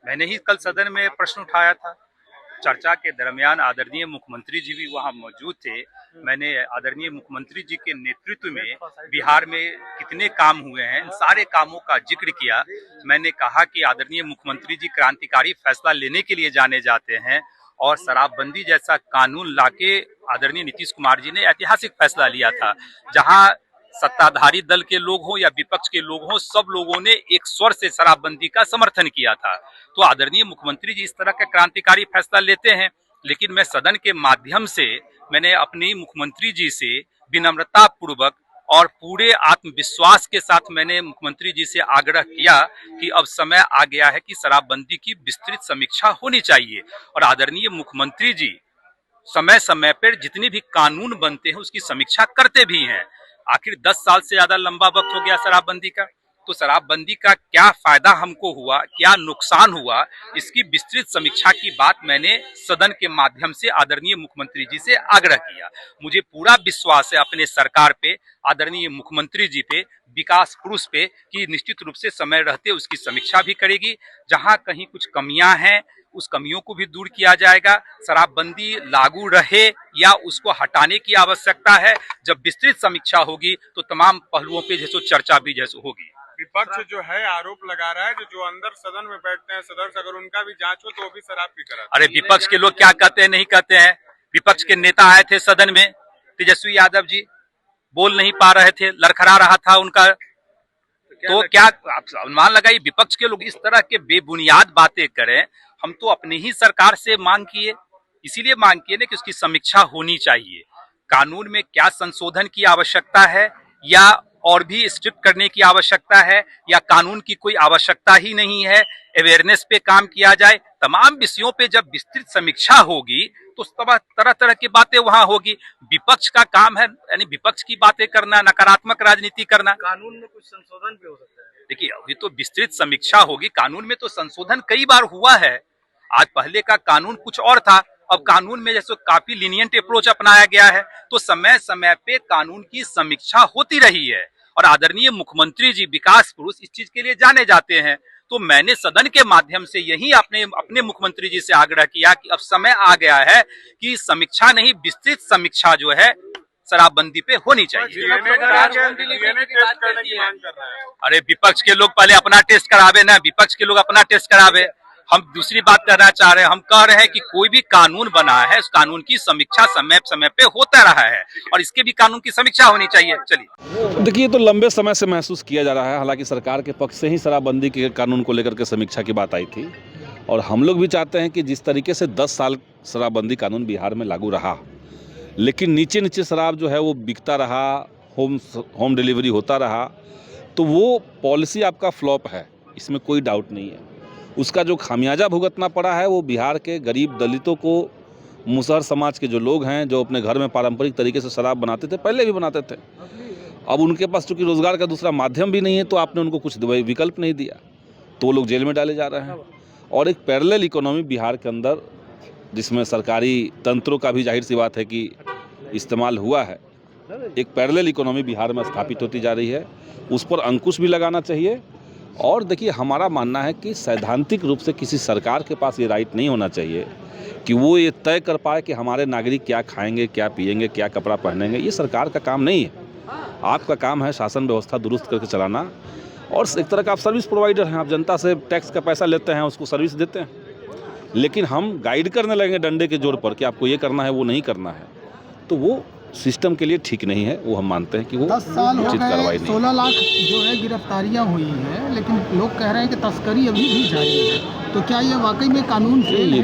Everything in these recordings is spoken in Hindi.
मैंने ही कल सदन में प्रश्न उठाया था। चर्चा के दरमियान आदरणीय मुख्यमंत्री जी भी वहां मौजूद थे। मैंने आदरणीय मुख्यमंत्री जी के नेतृत्व में बिहार में कितने काम हुए हैं, इन सारे कामों का जिक्र किया। मैंने कहा कि आदरणीय मुख्यमंत्री जी क्रांतिकारी फैसला लेने के लिए जाने जाते हैं और शराबबंदी जैसा कानून लाके आदरणीय नीतीश कुमार जी ने ऐतिहासिक फैसला लिया था, जहां सत्ताधारी दल के लोग हों या विपक्ष के लोग हों, सब लोगों ने एक स्वर से शराबबंदी का समर्थन किया था। तो आदरणीय मुख्यमंत्री जी इस तरह का क्रांतिकारी फैसला लेते हैं, लेकिन मैं सदन के माध्यम से मैंने अपनी मुख्यमंत्री जी से विनम्रता पूर्वक और पूरे आत्मविश्वास के साथ मैंने मुख्यमंत्री जी से आग्रह किया कि अब समय आ गया है कि शराबबंदी की विस्तृत समीक्षा होनी चाहिए। और आदरणीय मुख्यमंत्री जी समय समय पर जितने भी कानून बनते हैं उसकी समीक्षा करते भी हैं। आखिर 10 साल से ज्यादा लंबा वक्त हो गया शराबबंदी का, तो शराबबंदी का क्या फायदा हमको हुआ, क्या नुकसान हुआ, इसकी विस्तृत समीक्षा की बात मैंने सदन के माध्यम से आदरणीय मुख्यमंत्री जी से आग्रह किया। मुझे पूरा विश्वास है अपने सरकार पे, आदरणीय मुख्यमंत्री जी पे, विकास पुरुष पे, कि निश्चित रूप से समय रहते उसकी समीक्षा भी करेगी। जहां कहीं कुछ कमियां हैं उस कमियों को भी दूर किया जाएगा। शराबबंदी लागू रहे या उसको हटाने की आवश्यकता है, जब विस्तृत समीक्षा होगी तो तमाम पहलुओं पे जैसे चर्चा भी जैसे होगी। विपक्ष जो है आरोप लगा रहा है कि जो अंदर सदन में बैठते हैं सदस्य, अगर उनका भी जांच हो तो वो भी शराब पी कर। अरे विपक्ष के लोग क्या कहते हैं, नहीं कहते हैं। विपक्ष के नेता आए थे सदन में, तेजस्वी यादव जी बोल नहीं पा रहे थे, लड़खड़ा रहा था उनका। तो क्या आप अनुमान लगाइए, विपक्ष के लोग इस तरह के बेबुनियाद बातें करें। हम तो अपनी ही सरकार से मांग किए, इसीलिए मांग किए ना कि उसकी समीक्षा होनी चाहिए। कानून में क्या संशोधन की आवश्यकता है या और भी स्ट्रिक्ट करने की आवश्यकता है, या कानून की कोई आवश्यकता ही नहीं है, अवेयरनेस पे काम किया जाए। तमाम विषयों पे जब विस्तृत समीक्षा होगी तो तरह तरह की बातें वहां होगी। विपक्ष का काम है यानी विपक्ष की बातें करना, नकारात्मक राजनीति करना। कानून में कुछ संशोधन भी हो सकता है। देखिए अभी तो विस्तृत समीक्षा होगी। कानून में तो संशोधन कई बार हुआ है। आज पहले का कानून कुछ और था, अब कानून में जैसे काफी लीनियंट अप्रोच अपनाया गया है, तो समय समय पे कानून की समीक्षा होती रही है। और आदरणीय मुख्यमंत्री जी विकास पुरुष इस चीज के लिए जाने जाते हैं। तो मैंने सदन के माध्यम से यही अपने मुख्यमंत्री जी से आग्रह किया कि अब समय आ गया है कि समीक्षा नहीं, विस्तृत समीक्षा जो है शराबबंदी पे होनी चाहिए। अरे विपक्ष के लोग पहले अपना टेस्ट करावे ना, विपक्ष के लोग अपना टेस्ट करावे। हम दूसरी बात करना चाह रहे हैं, हम कह रहे हैं कि कोई भी कानून बना है उस कानून की समीक्षा समय समय पे होता रहा है और इसके भी कानून की समीक्षा होनी चाहिए। चलिए देखिए, तो लंबे समय से महसूस किया जा रहा है, हालांकि सरकार के पक्ष से ही शराबबंदी के कानून को लेकर के समीक्षा की बात आई थी और हम लोग भी चाहते हैं कि जिस तरीके से 10 साल शराबबंदी कानून बिहार में लागू रहा, लेकिन नीचे नीचे शराब जो है वो बिकता रहा, होम डिलीवरी होता रहा, तो वो पॉलिसी आपका फ्लॉप है, इसमें कोई डाउट नहीं है। उसका जो खामियाजा भुगतना पड़ा है वो बिहार के गरीब दलितों को, मुसहर समाज के जो लोग हैं जो अपने घर में पारंपरिक तरीके से शराब बनाते थे, पहले भी बनाते थे, अब उनके पास चूँकि रोज़गार का दूसरा माध्यम भी नहीं है तो आपने उनको कुछ विकल्प नहीं दिया, तो वो लोग जेल में डाले जा रहे हैं। और एक पैरेलल इकोनॉमी बिहार के अंदर, जिसमें सरकारी तंत्रों का भी जाहिर सी बात है कि इस्तेमाल हुआ है, एक पैरेलल इकोनॉमी बिहार में स्थापित होती जा रही है, उस पर अंकुश भी लगाना चाहिए। और देखिए, हमारा मानना है कि सैद्धांतिक रूप से किसी सरकार के पास ये राइट नहीं होना चाहिए कि वो ये तय कर पाए कि हमारे नागरिक क्या खाएंगे, क्या पिएंगे, क्या कपड़ा पहनेंगे। ये सरकार का काम नहीं है। आपका काम है शासन व्यवस्था दुरुस्त करके चलाना, और एक तरह का आप सर्विस प्रोवाइडर हैं, आप जनता से टैक्स का पैसा लेते हैं, उसको सर्विस देते हैं। लेकिन हम गाइड करने लगेंगे डंडे के जोर पर कि आपको ये करना है, वो नहीं करना है, तो वो सिस्टम के लिए ठीक नहीं है। वो हम मानते हैं कि वो 10 साल उचित कार्रवाई नहीं। 16 लाख जो है गिरफ्तारियां हुई हैं, लेकिन लोग कह रहे हैं कि तस्करी अभी भी जारी है। तो क्या ये वाकई में कानून फेल है?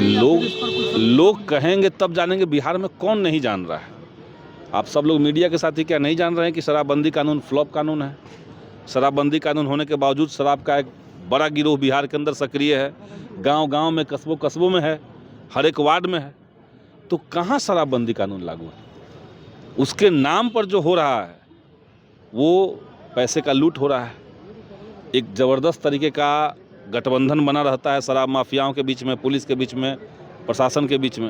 लोग कहेंगे तब जानेंगे बिहार में कौन नहीं जान रहा है। आप सब लोग मीडिया के साथ ही क्या नहीं जान रहे हैं कि शराबबंदी कानून फ्लॉप कानून है। शराबबंदी कानून होने के बावजूद शराब का एक बड़ा गिरोह बिहार के अंदर सक्रिय है, गांव-गांव में, कस्बों में है, हर एक वार्ड में है। तो कहाँ शराबबंदी कानून लागू है? उसके नाम पर जो हो रहा है वो पैसे का लूट हो रहा है। एक ज़बरदस्त तरीके का गठबंधन बना रहता है शराब माफियाओं के बीच में, पुलिस के बीच में, प्रशासन के बीच में।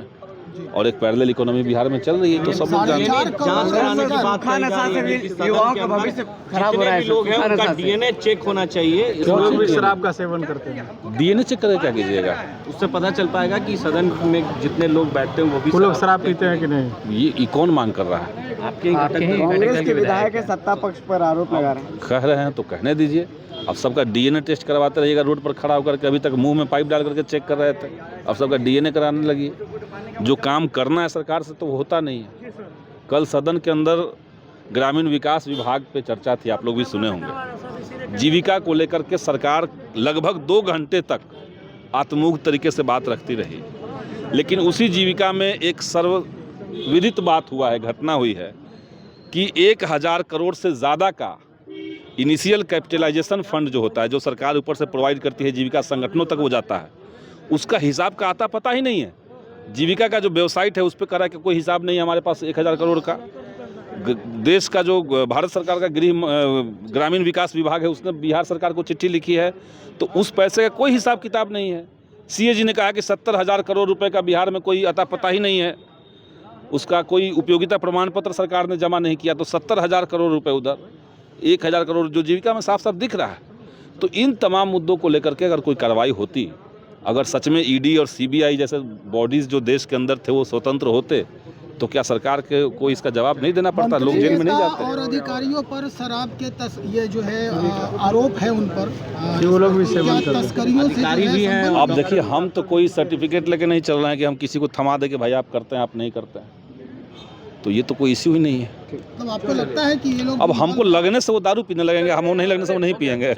और एक पैरेलल इकोनॉमी बिहार में चल रही है, तो सब लोग जानते हैं। जांच कराने की बात कही जा रही है कि युवाओं का भविष्य खराब हो रहा है। लोग हैं उनका डीएनए चेक होना चाहिए। लोग भी शराब का सेवन करते हैं। डीएनए चेक करे क्या कीजिएगा? उससे पता चल पाएगा कि सदन में जितने लोग बैठते हैं वो भी लोग शराब पीते हैं कि नहीं। ये कौन मांग कर रहा है? आपके कांग्रेस के विधायक सत्ता पक्ष पर आरोप लगा रहे हैं। कह रहे हैं तो कहने दीजिए। अब सबका डीएनए टेस्ट करवाते रहिएगा रोड पर खड़ा होकर के। अभी तक मुंह में पाइप डाल करके चेक कर रहे थे, अब सबका डीएनए कराने लगी। जो काम करना है सरकार से तो वो होता नहीं है। कल सदन के अंदर ग्रामीण विकास विभाग पे चर्चा थी, आप लोग भी सुने होंगे। जीविका को लेकर के सरकार लगभग 2 घंटे तक आत्मूख तरीके से बात रखती रही, लेकिन उसी जीविका में एक सर्वविदित बात हुआ है, घटना हुई है कि 1000 करोड़ से ज़्यादा का इनिशियल कैपिटलाइजेशन फंड जो होता है, जो सरकार ऊपर से प्रोवाइड करती है, जीविका संगठनों तक वो जाता है, उसका हिसाब का आता पता ही नहीं है। जीविका का जो वेबसाइट है उस पर करा कि कोई हिसाब नहीं है हमारे पास 1000 करोड़ का। देश का जो भारत सरकार का ग्रामीण विकास विभाग है, उसने बिहार सरकार को चिट्ठी लिखी है, तो उस पैसे का कोई हिसाब किताब नहीं है। सीएजी ने कहा कि 70,000 करोड़ रुपए का बिहार में कोई अता पता ही नहीं है, उसका कोई उपयोगिता प्रमाण पत्र सरकार ने जमा नहीं किया, तो 70,000 करोड़ रुपए उधर, 1000 करोड़ जो जीविका में साफ साफ दिख रहा है। तो इन तमाम मुद्दों को लेकर के अगर कोई कार्रवाई होती, अगर सच में ईडी और सीबीआई जैसे बॉडीज जो देश के अंदर थे वो स्वतंत्र होते, तो क्या सरकार के कोई इसका जवाब नहीं देना पड़ता? लोग जेल में नहीं जाते। और अधिकारियों पर शराब के ये जो है आरोप है उन पर, वो लोग भी सेवन करते हैं। तस्करियों से अधिकारी भी हैं। आप देखिए, हम तो कोई सर्टिफिकेट लेके नहीं चल रहे हैं कि हम किसी को थमा दे कि भाई आप करते हैं आप नहीं करते हैं, तो ये तो कोई इश्यू ही नहीं है। मतलब आपको लगता है कि ये लोग अब हमको लगने से वो दारू पीने लगेंगे, हम नहीं लगने से वो नहीं पिएंगे।